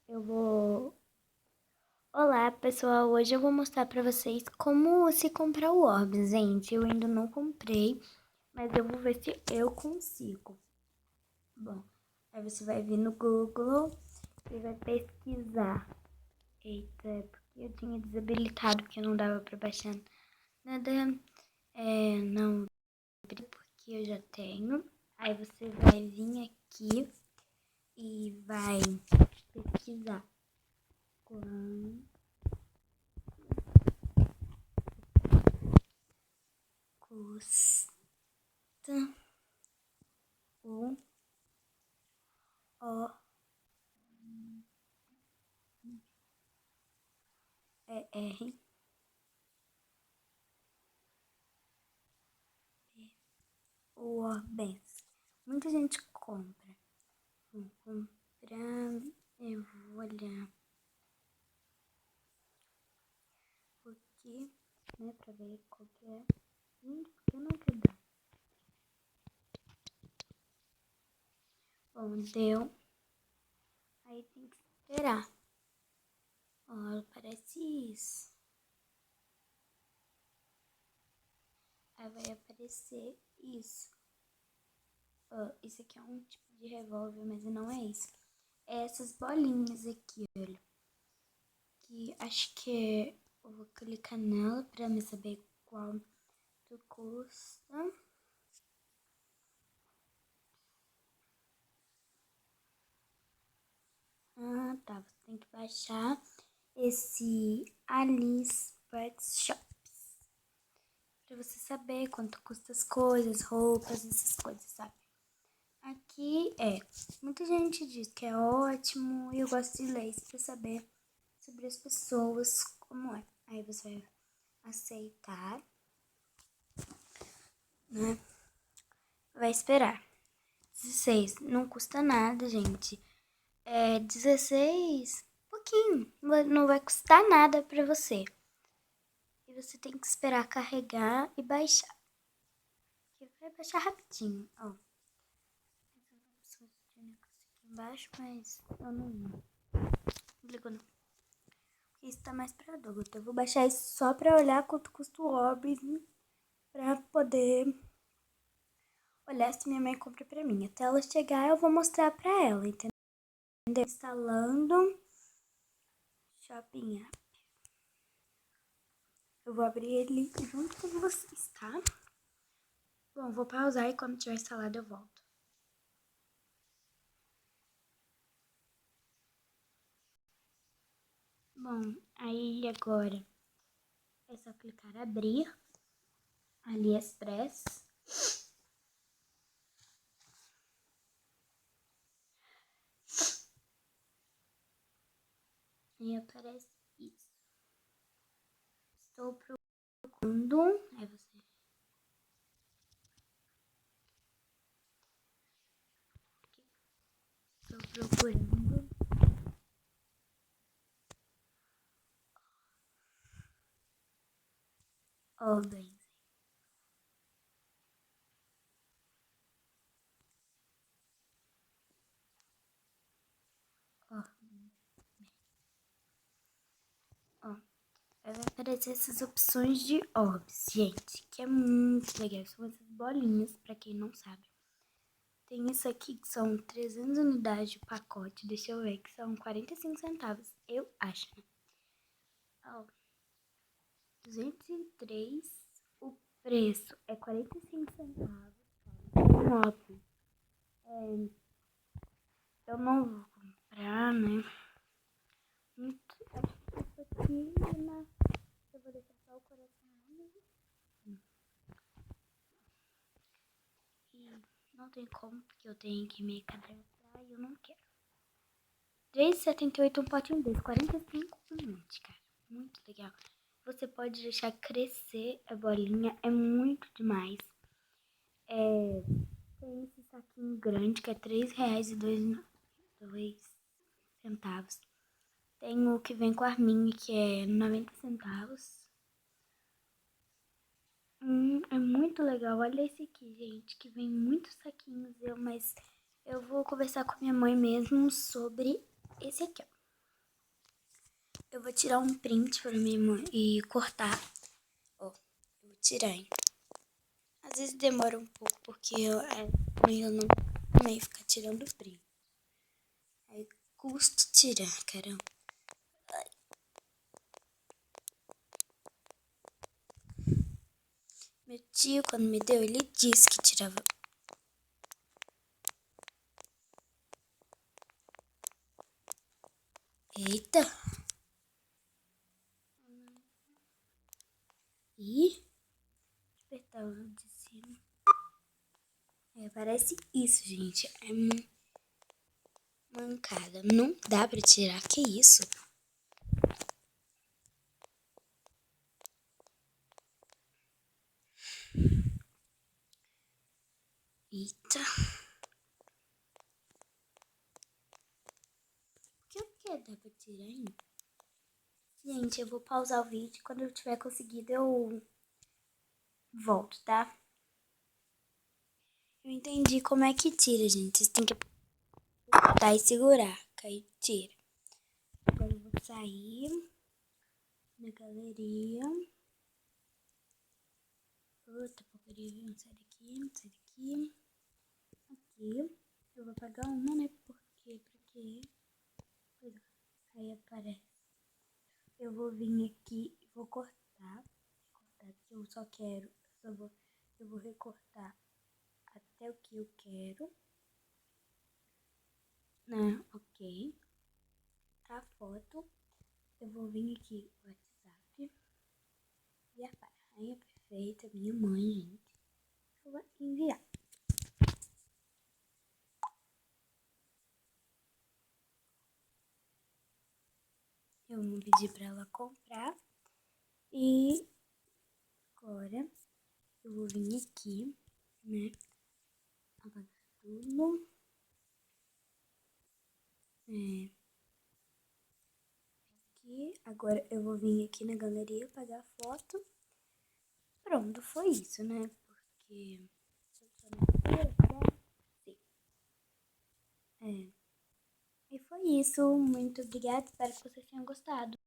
Eu vou... Olá, pessoal! Hoje eu vou mostrar pra vocês como se comprar o Orbs, gente. Eu ainda não comprei, mas eu vou ver se eu consigo. Bom, aí você vai vir no Google e vai pesquisar. Eita, porque eu tinha desabilitado, porque não dava pra baixar nada. Não, porque eu já tenho. Aí você vai vir aqui e vai pesquisar. Custa o R o Orbs. Muita gente compra. Vou comprar. Eu vou olhar aqui, né, pra ver qual que é. Porque não quer dar. Bom, deu. Aí tem que esperar. Ó, parece isso. Aí vai aparecer isso. Ó, isso aqui é um tipo de revólver, mas não é isso. É essas bolinhas aqui, olha. Que acho que é... Eu vou clicar nela pra me saber quanto custa. Ah, tá. Você tem que baixar esse Alice Pet Shops pra você saber quanto custa as coisas, roupas, essas coisas, sabe? Aqui muita gente diz que é ótimo e eu gosto de ler isso pra saber sobre as pessoas, como é. Aí você vai aceitar, né? Vai esperar. 16, não custa nada, gente. 16, pouquinho, não vai custar nada pra você. E você tem que esperar carregar e baixar. Vai baixar rapidinho, ó. Aqui embaixo, mas eu não ligo não. Isso tá mais pra adulto. Eu vou baixar isso só pra olhar quanto custa o Orbis, pra poder olhar se minha mãe compra pra mim. Até ela chegar, eu vou mostrar pra ela, entendeu? Instalando Shopping App. Eu vou abrir ele junto com vocês, tá? Bom, vou pausar e quando tiver instalado eu volto. Bom, aí agora é só clicar abrir, AliExpress. E aparece isso. Estou procurando. Aí você. Estou procurando. Ordens. Ó, vai aparecer essas opções de orbs, gente, que é muito legal. São essas bolinhas, pra quem não sabe. Tem isso aqui que são 300 unidades de pacote, deixa eu ver, que são 45 centavos, eu acho, né? Ó, 203, o preço é 45 centavos. Óbvio, eu não vou comprar, né? Muito, acho que isso aqui, né? Eu vou deixar só o coração. E não tem como, porque eu tenho que me cadastrar e eu não quero. 3,78 um potinho desse, 45 um monte, cara. Muito legal. Você pode deixar crescer a bolinha, é muito demais. Tem esse saquinho grande, que é R$3,02. Tem o que vem com arminha, que é 90 centavos. É muito legal. Olha esse aqui, gente, que vem muitos saquinhos, mas eu vou conversar com minha mãe mesmo sobre esse aqui, ó. Eu vou tirar um print pra mim e cortar. Ó, eu vou tirar, hein. Às vezes demora um pouco, porque eu não também ficar tirando print. Aí custa tirar, caramba. Meu tio, quando me deu, ele disse que tirava. Eita. E apertar o de cima. Parece isso, gente. É mancada. Não dá pra tirar. Que isso? Eita. O que dá pra tirar ainda? Gente, eu vou pausar o vídeo. Quando eu tiver conseguido, eu volto, tá? Eu entendi como é que tira, gente. Vocês têm que apertar e segurar. Que aí tira. Agora eu vou sair da galeria. Outra porcaria, viu? Sai daqui, sai daqui. Aqui. Eu vou apagar uma, né? Porque... Aí aparece. Eu vou vir aqui e vou cortar. Porque eu só quero. Eu vou recortar até o que eu quero. Né? Ok. A foto. Eu vou vir aqui no WhatsApp. E a rainha perfeita, minha mãe, gente. Eu vou enviar. Eu vou pedir pra ela comprar. E agora eu vou vir aqui, né? Apagar tudo. Aqui. Agora eu vou vir aqui na galeria apagar a foto. Pronto, foi isso, né? Porque... Sim. E foi isso. Muito obrigada. Espero que vocês tenham gostado.